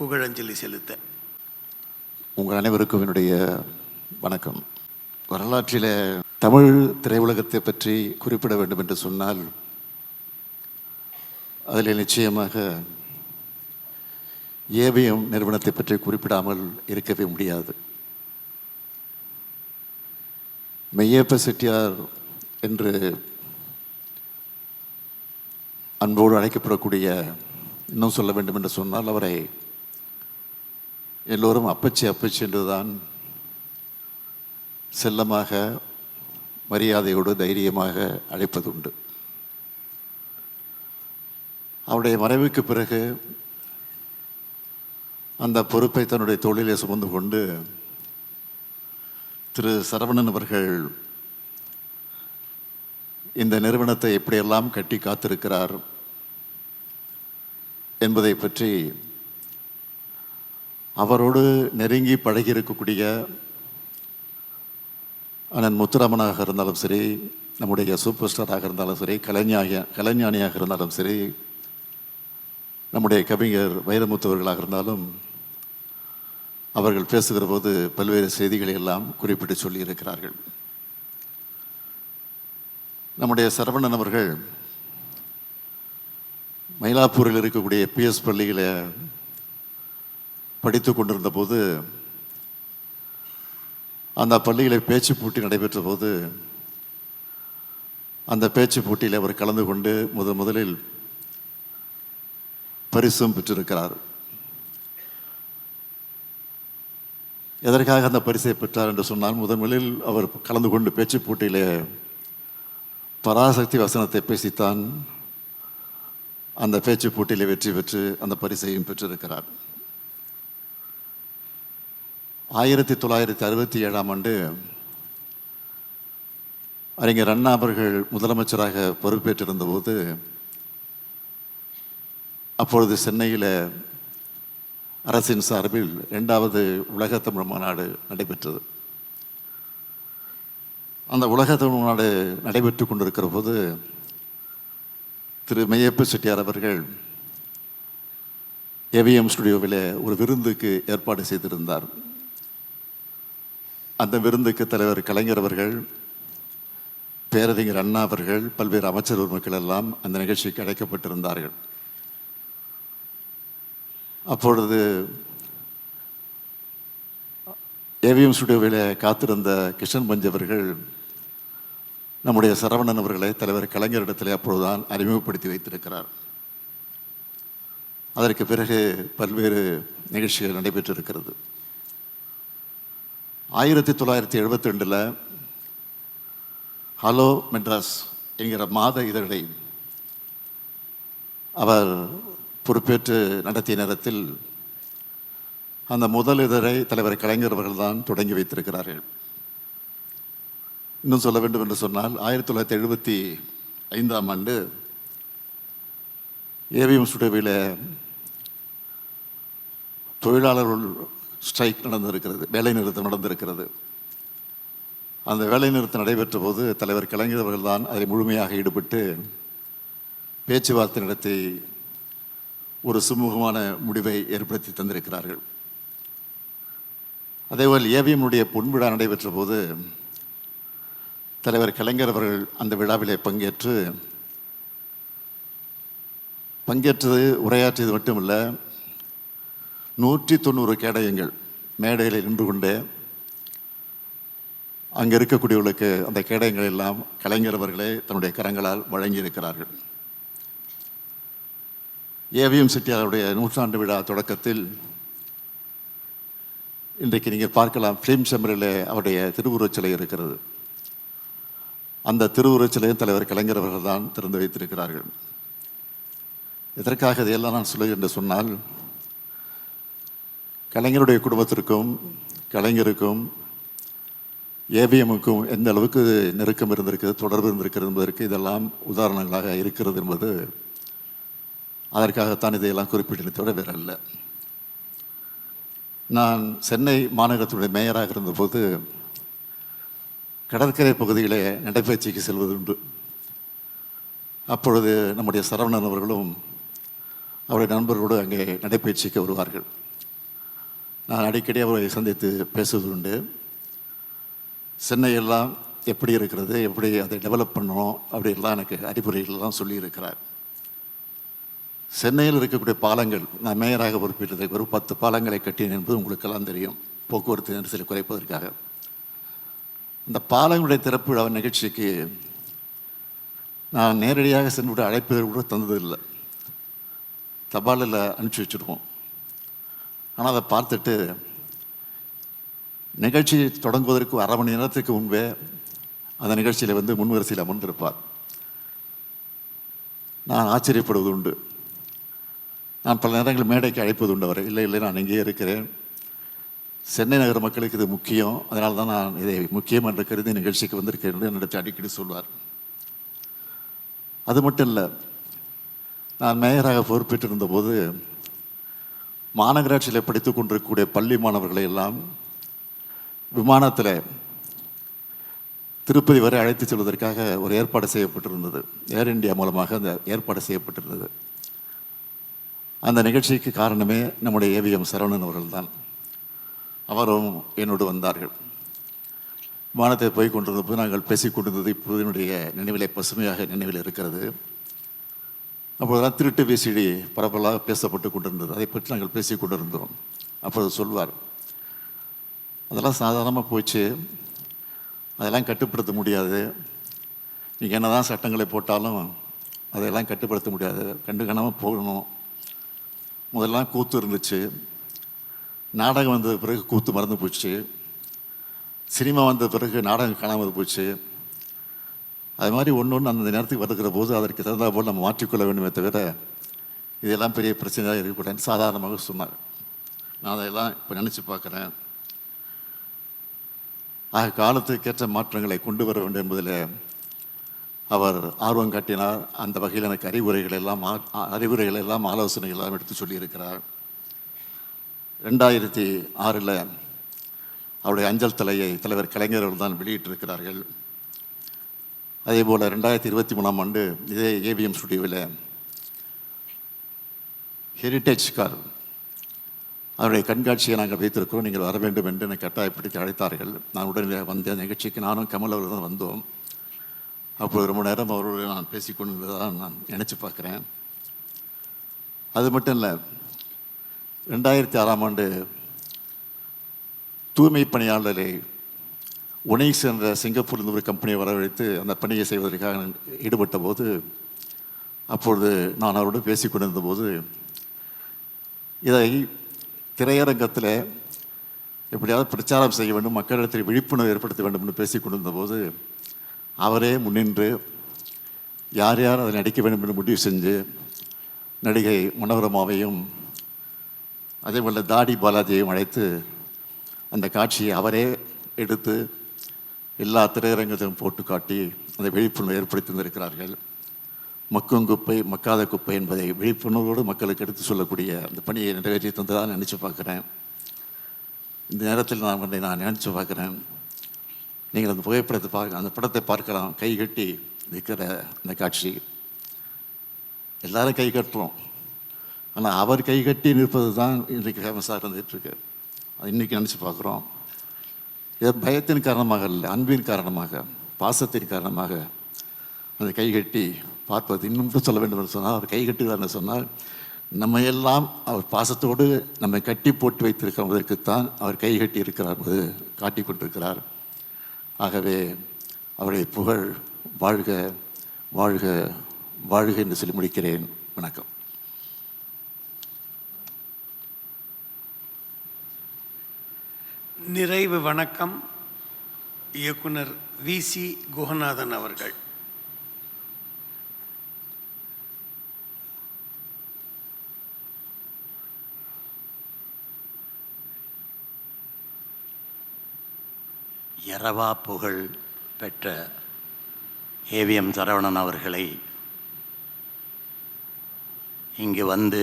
புகழஞ்சலி செலுத்த. உங்கள் அனைவருக்கும் என்னுடைய வணக்கம். வரலாற்றில் தமிழ் திரையுலகத்தை பற்றி குறிப்பிட வேண்டும் என்று சொன்னால் அதில் நிச்சயமாக ஏவிஎம் நிறுவனத்தை பற்றி குறிப்பிடாமல் இருக்கவே முடியாது. மெய்யப்ப செட்டியார் என்று அன்போடு அழைக்கப்படக்கூடிய, இன்னும் சொல்ல வேண்டும் என்று சொன்னால் அவரை எல்லோரும் அப்பச்சி அப்பச்சி என்றுதான் செல்லமாக மரியாதையோடு தைரியமாக அழைப்பதுண்டு. அவருடைய மறைவுக்கு பிறகு அந்த பொறுப்பை தன்னுடைய தொழிலை சுமந்து கொண்டு திரு சரவணன் அவர்கள் இந்த நிறுவனத்தை எப்படியெல்லாம் கட்டி காத்திருக்கிறார் என்பதை பற்றி அவரோடு நெருங்கி பழகியிருக்கக்கூடிய அண்ணன் முத்துராமனாக இருந்தாலும் சரி, நம்முடைய சூப்பர் ஸ்டாராக இருந்தாலும் சரி, கலைஞானியாக இருந்தாலும் சரி, நம்முடைய கவிஞர் வைரமுத்துவர்களாக இருந்தாலும் அவர்கள் பேசுகிற போது பல்வேறு செய்திகளை எல்லாம் குறிப்பிட்டு சொல்லியிருக்கிறார்கள். நம்முடைய சரவணன் அவர்கள் மயிலாப்பூரில் இருக்கக்கூடிய பிஎஸ் பள்ளியில் படித்து கொண்டிருந்த போது, அந்த பள்ளியில் பேச்சு போட்டி நடைபெற்ற போது அந்த பேச்சு போட்டியில் அவர் கலந்து கொண்டு முதலில் பரிசும் பெற்றிருக்கிறார். எதற்காக அந்த பரிசை பெற்றார் என்று சொன்னால், முதலில் அவர் கலந்து கொண்டு பேச்சு போட்டியில் பராசக்தி வசனத்தை பேசித்தான் அந்த பேச்சு போட்டியில் வெற்றி பெற்று அந்த பரிசையும் பெற்றிருக்கிறார். 1967 அறிஞர் அண்ணா அவர்கள் முதலமைச்சராக பொறுப்பேற்றிருந்த போது, அப்பொழுது சென்னையில் அரசின் சார்பில் 2வது உலக தமிழ் மாநாடு நடைபெற்றது. அந்த உலக தமிழ் மாநாடு நடைபெற்று கொண்டிருக்கிற போது திரு மெய்யப்ப செட்டியார் அவர்கள் ஏவிஎம் ஸ்டுடியோவில் ஒரு விருந்துக்கு ஏற்பாடு செய்திருந்தார். அந்த விருந்துக்கு தலைவர் கலைஞர் அவர்கள், பேரறிஞர் அண்ணா அவர்கள், பல்வேறு அமைச்சர் மக்கள் எல்லாம் அந்த நிகழ்ச்சிக்கு அழைக்கப்பட்டிருந்தார்கள். அப்பொழுது ஏவிஎம் ஸ்டுடியோவில் காத்திருந்த கிருஷ்ணன் பஞ்ச் அவர்கள் நம்முடைய சரவணன் அவர்களை தலைவர் கலைஞரிடத்தில் அப்பொழுதுதான் அறிமுகப்படுத்தி வைத்திருக்கிறார். அதற்கு பிறகு பல்வேறு நிகழ்ச்சிகள் நடைபெற்றிருக்கிறது. 1972 ஹலோ மெட்ராஸ் என்கிற மாத இதழை அவர் பொறுப்பேற்று நடத்திய நேரத்தில் அந்த முதல் இதழை தலைவர் கலைஞர் அவர்கள் தான் தொடங்கி வைத்திருக்கிறார்கள். இன்னும் சொல்ல வேண்டும் என்று சொன்னால், 1975 ஏவிஎம் ஸ்டுடியோவில் தொழிலாளர்கள் ஸ்ட்ரைக் நடந்திருக்கிறது, வேலை நிறுத்தம் நடந்திருக்கிறது. அந்த வேலை நிறுத்தம் நடைபெற்ற போது தலைவர் கலைஞர் அவர்கள் தான் அதில் முழுமையாக ஈடுபட்டு பேச்சுவார்த்தை நடத்தி ஒரு சுமூகமான முடிவை ஏற்படுத்தி தந்திருக்கிறார்கள். அதேபோல் ஏவிஎம்னுடைய பொன்விழா நடைபெற்ற போது தலைவர் கலைஞர் அவர்கள் அந்த விழாவிலே பங்கேற்றது உரையாற்றியது மட்டுமல்ல, 190 கேடயங்கள் மேடையில் நின்று கொண்டே அங்கே இருக்கக்கூடியவர்களுக்கு அந்த கேடயங்கள் எல்லாம் கலைஞர் அவர்களே தன்னுடைய கரங்களால் வழங்கியிருக்கிறார்கள். ஏவிஎம் செட்டியாருடைய 100ஆண்டு விழா தொடக்கத்தில் இன்றைக்கு நீங்கள் பார்க்கலாம், ஃபிலிம் சேம்பரில் அவருடைய திருவுருவச் சிலை இருக்கிறது. அந்த திருவுருவச் சிலையும் தலைவர் கலைஞர் அவர்கள் தான் திறந்து வைத்திருக்கிறார்கள். எதற்காக இதையெல்லாம் நான் சொல்லுகிறேன் என்று சொன்னால், கலைஞருடைய குடும்பத்திற்கும் கலைஞருக்கும் ஏவிஎம்முக்கும் எந்த அளவுக்கு நெருக்கம் இருந்திருக்கிறது, தொடர்பு இருந்திருக்கிறது என்பதற்கு இதெல்லாம் உதாரணங்களாக இருக்கிறது என்பது, அதற்காகத்தான் இதையெல்லாம் குறிப்பிட்டதை தவிர வேற அல்ல. நான் சென்னை மாநகரத்துடைய மேயராக இருந்தபோது கடற்கரை பகுதியில் நடைபயிற்சிக்கு செல்வதுண்டு. அப்பொழுது நம்முடைய சரவணன் அவர்களும் அவருடைய நண்பர்களோடு அங்கே நடைபயிற்சிக்கு வருவார்கள். நான் அடிக்கடி அவரை சந்தித்து பேசுவது உண்டு. சென்னையெல்லாம் எப்படி இருக்கிறது, எப்படி அதை டெவலப் பண்ணணும் அப்படின்லாம் எனக்கு அறிவுரைகள்லாம் சொல்லியிருக்கிறார். சென்னையில் இருக்கக்கூடிய பாலங்கள், நான் மேயராக பொறுப்பேற்றதுக்கு ஒரு 10 பாலங்களை கட்டினேன் என்பது உங்களுக்கெல்லாம் தெரியும், போக்குவரத்து நெரிசலை குறைப்பதற்காக. இந்த பாலங்களுடைய திறப்பு விழா நிகழ்ச்சிக்கு நான் நேரடியாக சென்று அழைப்பு கூட தந்ததில்லை, தபாலில் அனுப்பிச்சி வச்சுருவோம். ஆனால் அதை பார்த்துட்டு நிகழ்ச்சி தொடங்குவதற்கு 1/2 மணி நேரத்துக்கு முன்பே அந்த நிகழ்ச்சியில் முன்வரிசையில் அமர்ந்திருப்பார். நான் ஆச்சரியப்படுவது உண்டு. நான் பல நேரங்கள் மேடைக்கு அழைப்பது உண்டு அவரை. இல்லை நான் இங்கேயே இருக்கிறேன், சென்னை நகர மக்களுக்கு இது முக்கியம், அதனால தான் நான் இதை முக்கியம் என்று கருதி நிகழ்ச்சிக்கு வந்திருக்கேன் என்று என்னிடத்தில் அடிக்கடி சொல்வார். அது மட்டும் இல்லை, நான் மேயராக பொறுப்பேற்றிருந்த போது மாநகராட்சியில் படித்து கொண்டிருக்கக்கூடிய பள்ளி மாணவர்களை எல்லாம் விமானத்தில் திருப்பதி வரை அழைத்து செல்வதற்காக ஒரு ஏற்பாடு செய்யப்பட்டிருந்தது. ஏர் இந்தியா மூலமாக அந்த ஏற்பாடு செய்யப்பட்டிருந்தது. அந்த நிகழ்ச்சிக்கு காரணமே நம்முடைய ஏவிஎம் சரவணன் அவர்கள்தான். அவரும் என்னோடு வந்தார்கள். விமானத்தை போய் கொண்டிருந்தபோது நாங்கள் பேசிக் கொண்டிருந்தது இப்போது என்னுடைய நினைவிலே பசுமையாக நினைவில் இருக்கிறது. அப்போதெல்லாம் திருட்டு விசிடி பரவலாக பேசப்பட்டு கொண்டிருந்தது. அதை பற்றி நாங்கள் பேசி கொண்டிருந்தோம். அப்போது சொல்வார், அதெல்லாம் சாதாரணமாக போச்சு, அதெல்லாம் கட்டுப்படுத்த முடியாது, நீங்கள் என்ன தான் சட்டங்களை போட்டாலும் அதையெல்லாம் கட்டுப்படுத்த முடியாது, கண்டு காணாமல் போகணும். முதல்லாம் கூத்து இருந்துச்சு, நாடகம் வந்த பிறகு கூத்து மறந்து போச்சு, சினிமா வந்த பிறகு நாடகம் காணாமல் போச்சு. அது மாதிரி ஒன்று அந்த நேரத்துக்கு வருகிற போது அதற்கு தகுந்த போல் நம்ம மாற்றிக்கொள்ள வேண்டுமே தவிர இதெல்லாம் பெரிய பிரச்சனையாக இருக்கக்கூடாதுன்னு சாதாரணமாக சொன்னார். நான் அதையெல்லாம் இப்போ நினச்சி பார்க்குறேன். ஆக காலத்துக்கேற்ற மாற்றங்களை கொண்டு வர வேண்டும் என்பதில் அவர் ஆர்வம் காட்டினார். அந்த வகையில் எனக்கு அறிவுரைகள் எல்லாம் ஆலோசனைகள் எல்லாம் எடுத்து சொல்லியிருக்கிறார். 2006 அவருடைய அஞ்சல் தலையை தலைவர் கலைஞர் அவர்கள் தான் வெளியிட்டிருக்கிறார்கள். அதே போல் 2023 இதே ஏவிஎம் ஸ்டுடியோவில் ஹெரிட்டேஜ் கார் அவருடைய கண்காட்சியை நாங்கள் வைத்திருக்கிறோம், நீங்கள் வர வேண்டும் என்று என்னை கட்டாயப்படுத்தி அழைத்தார்கள். நான் உடனே வந்த நிகழ்ச்சிக்கு நானும் கமல் அவர்கள் தான் வந்தோம். அப்போது ரொம்ப நேரம் அவரோடு நான் பேசிக்கொண்டிருந்ததாக நான் நினச்சி பார்க்குறேன். அது மட்டும் இல்லை, 2006 தூய்மை பணியாளரை உனைஸ் என்ற சிங்கப்பூரில் ஒரு கம்பெனியை வரவழைத்து அந்த பணியை செய்வதற்காக ஈடுபட்ட போது, அப்பொழுது நான் அவரோடு பேசி கொண்டிருந்த போது, இதை திரையரங்கத்தில் எப்படியாவது பிரச்சாரம் செய்ய வேண்டும், மக்களிடத்தில் விழிப்புணர்வு ஏற்படுத்த வேண்டும் என்று பேசி கொண்டிருந்த போது அவரே முன்னின்று யார் யார் அதை நடிக்க வேண்டும் என்று முடிவு செஞ்சு நடிகை மனோரமாவையும் அதேபோல் தாடி பாலாஜியையும் அழைத்து அந்த காட்சியை அவரே எடுத்து எல்லா திரையரங்கத்திலும் போட்டு காட்டி அந்த விழிப்புணர்வு ஏற்படுத்தி வந்திருக்கிறார்கள். மக்கும் குப்பை மக்காத குப்பை என்பதை விழிப்புணர்வோடு மக்களுக்கு எடுத்து சொல்லக்கூடிய அந்த பணியை நிறைவேற்றி தந்ததாக நினச்சி பார்க்குறேன். இந்த நேரத்தில் நான் நினச்சி பார்க்குறேன், நீங்கள் அந்த புகைப்படத்தை அந்த படத்தை பார்க்கலாம். கை கட்டி நிற்கிற அந்த காட்சி எல்லாரும் கை கட்டுறோம், ஆனால் அவர் கை கட்டி நிற்பது தான் இன்றைக்கு ஃபேமஸாக இருந்துகிட்ருக்கு. அது இன்றைக்கி நினச்சி பார்க்குறோம். இது பயத்தின் காரணமாக இல்லை, அன்பின் காரணமாக, பாசத்தின் காரணமாக அந்த கை கட்டி பார்ப்பது. இன்னும் சொல்ல வேண்டும் என்று சொன்னால், அவர் கை கட்டுகிறார்னு சொன்னால் நம்ம எல்லாம் அவர் பாசத்தோடு நம்மை கட்டி போட்டு வைத்திருக்கிறதற்குத்தான் அவர் கை கட்டி இருக்கிறார் என்பது காட்டி கொண்டிருக்கிறார். ஆகவே அவருடைய புகழ் வாழ்க வாழ்க வாழ்க என்று சொல்லி முடிக்கிறேன். வணக்கம். நிறைவு வணக்கம் இயக்குனர் வி.சி. குகநாதன் அவர்கள். இரவா புகழ் பெற்ற ஏவிஎம் சரவணன் அவர்களை இங்கு வந்து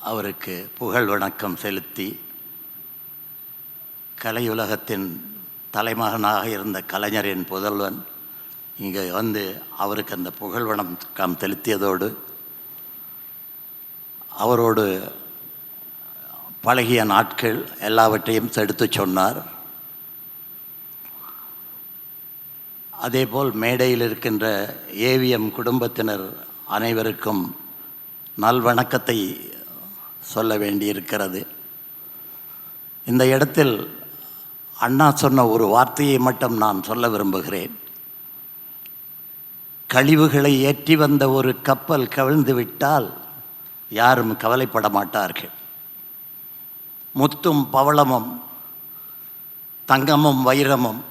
அவருக்கு புகழ் வணக்கம் செலுத்தி, கலையுலகத்தின் தலைமகனாக இருந்த கலைஞரின் புதல்வன் இங்கே வந்து அவருக்கு அந்த புகழ் வணக்கம் செலுத்தியதோடு அவரோடு பழகிய நாட்கள் எல்லாவற்றையும் எடுத்து சொன்னார். அதேபோல் மேடையில் இருக்கின்ற ஏவிஎம் குடும்பத்தினர் அனைவருக்கும் நல்வணக்கத்தை சொல்ல வேண்டியிருக்கிறது. இந்த இடத்தில் அண்ணா சொன்ன ஒரு வார்த்தையை மட்டும் நான் சொல்ல விரும்புகிறேன். கழிவுகளை ஏற்றி வந்த ஒரு கப்பல் கவிழ்ந்து விட்டால் யாரும் கவலைப்பட மாட்டார்கள். முத்தும் பவளமும் தங்கமும் வைரமும்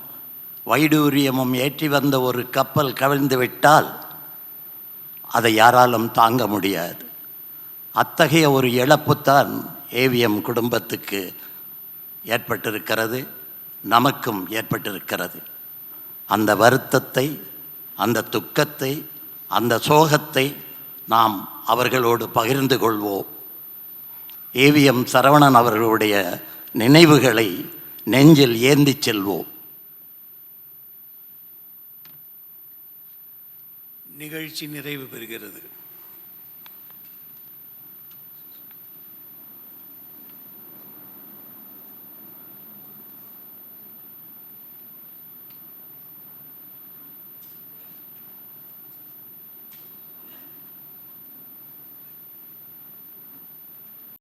வைடூரியமும் ஏற்றி வந்த ஒரு கப்பல் கவிழ்ந்து விட்டால் அதை யாராலும் தாங்க முடியாது. அத்தகைய ஒரு இழப்புத்தான் ஏவிஎம் குடும்பத்துக்கு ஏற்பட்டிருக்கிறது, நமக்கும் ஏற்பட்டிருக்கிறது. அந்த வருத்தத்தை, அந்த துக்கத்தை, அந்த சோகத்தை நாம் அவர்களோடு பகிர்ந்து கொள்வோம். ஏவிஎம் சரவணன் அவர்களுடைய நினைவுகளை நெஞ்சில் ஏந்தி செல்வோம். நிகழ்ச்சி நிறைவு பெறுகிறது.